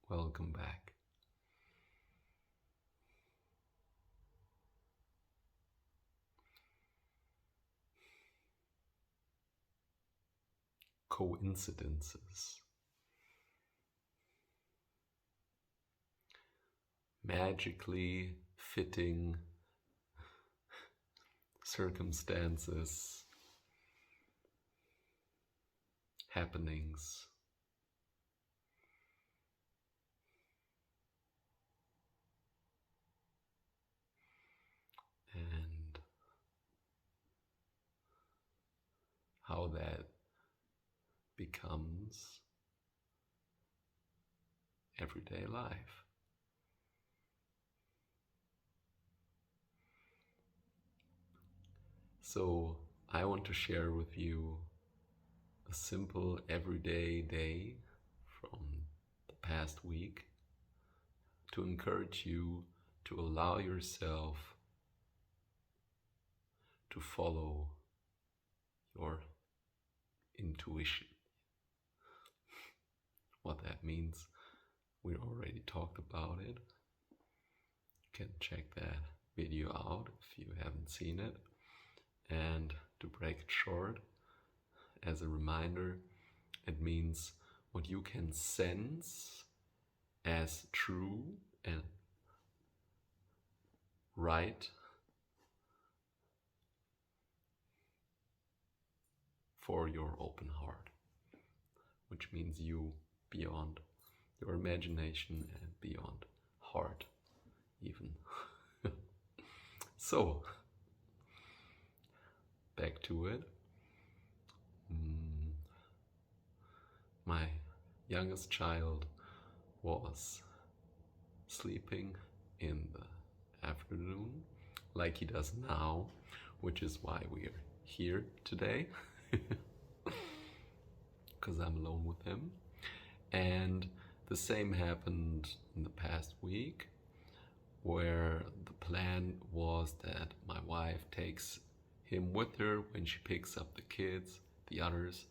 Welcome back. Coincidences, magically fitting circumstances, happenings, and how that becomes everyday life. So I want to share with you a simple everyday day from the past week to encourage you to allow yourself to follow your intuition. What that means, we already talked about it. You can check that video out if you haven't seen it. And to break it short, as a reminder, it means what you can sense as true and right for your open heart, which means you beyond your imagination and beyond heart even. So, back to it. My youngest child was sleeping in the afternoon like he does now, which is why we are here today, because I'm alone with him. And the same happened in the past week, where the plan was that my wife takes him with her when she picks up the kids, the others,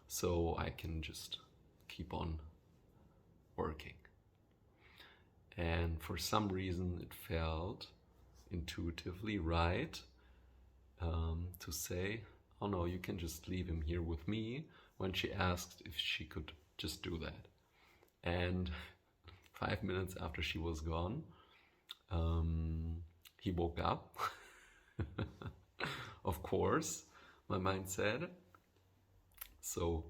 so I can just keep on working. And for some reason it felt intuitively right to say, oh no, you can just leave him here with me, when she asked if she could just do that. And 5 minutes after she was gone, he woke up. Of course, my mind said. So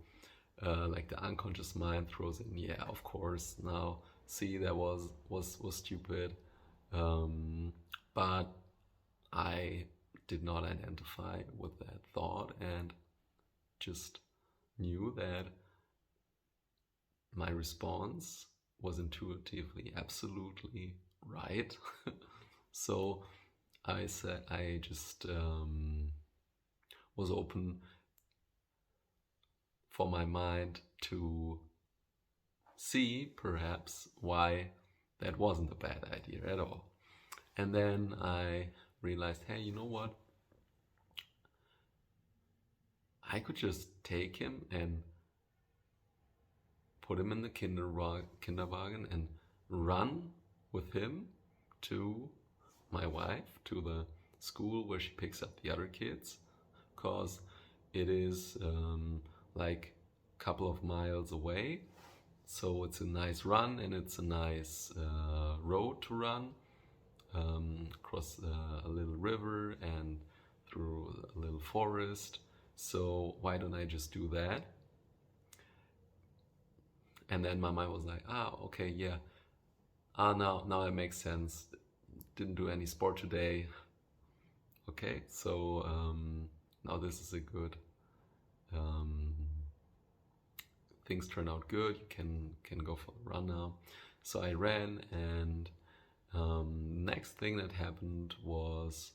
like the unconscious mind throws in, yeah, of course, now see, that was stupid, but I did not identify with that thought and just knew that my response was intuitively absolutely right. So I said, I just was open for my mind to see perhaps why that wasn't a bad idea at all. And then I realized, hey, you know what? I could just take him and put him in the kinderwagen and run with him to my wife, to the school where she picks up the other kids, because it is like a couple of miles away. So it's a nice run, and it's a nice road to run across a little river and through a little forest. So why don't I just do that? And then my mind was like, okay, yeah. Now it makes sense. Didn't do any sport today. Okay, so now this is a good, things turn out good. You can go for the run now. So I ran, and next thing that happened was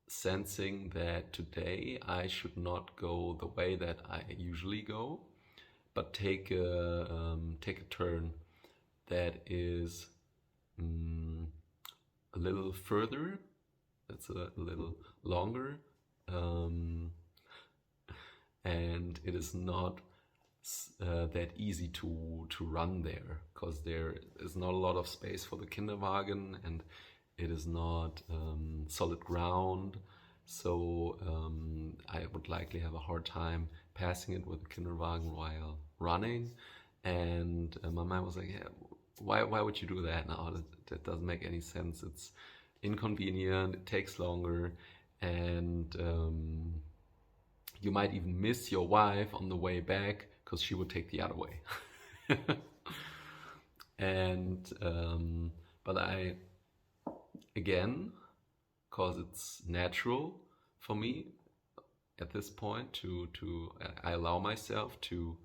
sensing that today I should not go the way that I usually go, but take a turn that is a little further, that's a little longer, and it is not that easy to run there, because there is not a lot of space for the Kinderwagen, and it is not solid ground. So I would likely have a hard time passing it with the Kinderwagen while running. And my mind was like, yeah, why would you do that now? That doesn't make any sense. It's inconvenient, it takes longer, and you might even miss your wife on the way back because she would take the other way. And but I, again, because it's natural for me at this point I allow myself to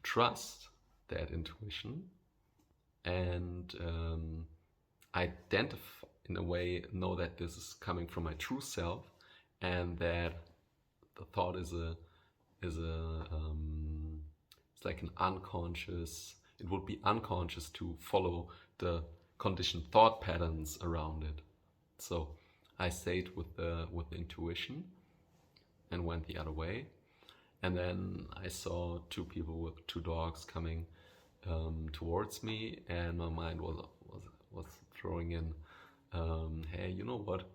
trust that intuition, and identify, in a way, know that this is coming from my true self, and that the thought is it's like an unconscious. It would be unconscious to follow the conditioned thought patterns around it. So I stayed with the intuition and went the other way. And then I saw two people with two dogs coming towards me, and my mind was throwing in, hey, you know what?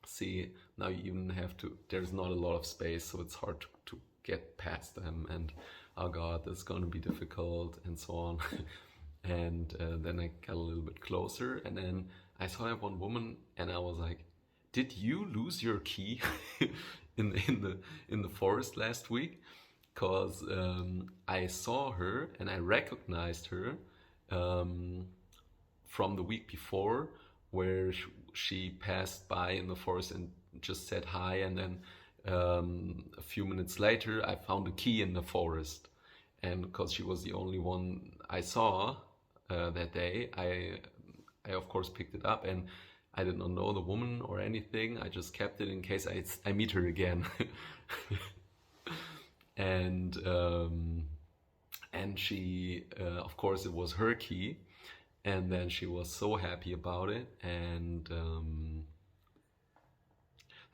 See, now you even have to. There's not a lot of space, so it's hard to get past them. And oh God, this is going to be difficult, and so on. And then I got a little bit closer, and then I saw that one woman, and I was like, "Did you lose your key in the forest last week?" Because I saw her and I recognized her from the week before, where she passed by in the forest and just said hi, and then a few minutes later I found a key in the forest, and because she was the only one I saw that day, I of course picked it up, and I did not know the woman or anything. I just kept it in case I meet her again. And she, of course, it was her key, and then she was so happy about it, and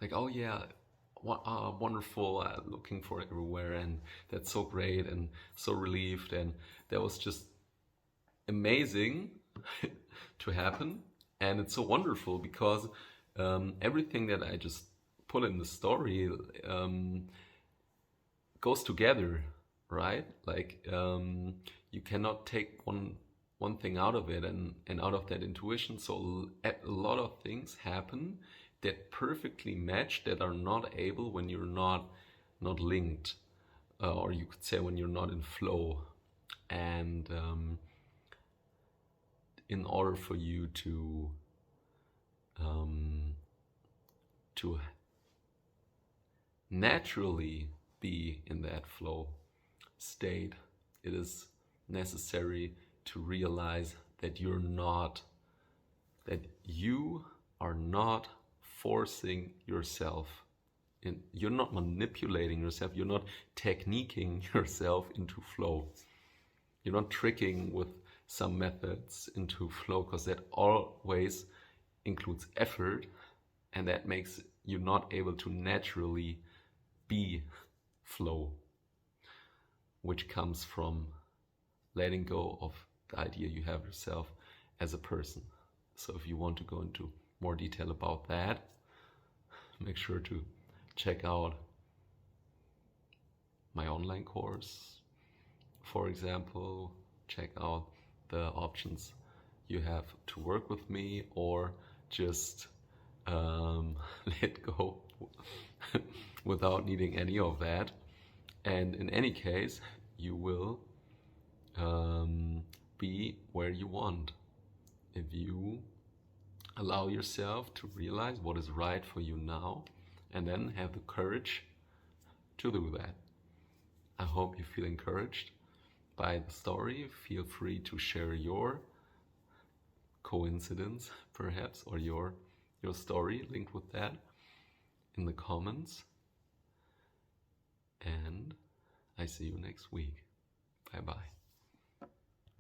like, oh yeah, wonderful, looking for it everywhere, and that's so great, and so relieved, and that was just amazing to happen. And it's so wonderful because everything that I just put in the story goes together, right? Like you cannot take one thing out of it and out of that intuition. So a lot of things happen that perfectly match, that are not able when you're not linked, or you could say when you're not in flow. And in order for you to naturally be in that flow state, it is necessary to realize that you are not forcing yourself. You're not manipulating yourself. You're not techniquing yourself into flow. You're not tricking with some methods into flow, because that always includes effort, and that makes you not able to naturally be flow, which comes from letting go of the idea you have yourself as a person. So if you want to go into more detail about that, make sure to check out my online course, for example. Check out the options you have to work with me, or just let go without needing any of that. And in any case, you will be where you want if you allow yourself to realize what is right for you now, and then have the courage to do that. I hope you feel encouraged by the story. Feel free to share your coincidence, perhaps, or your story linked with that in the comments. And I see you next week. Bye bye.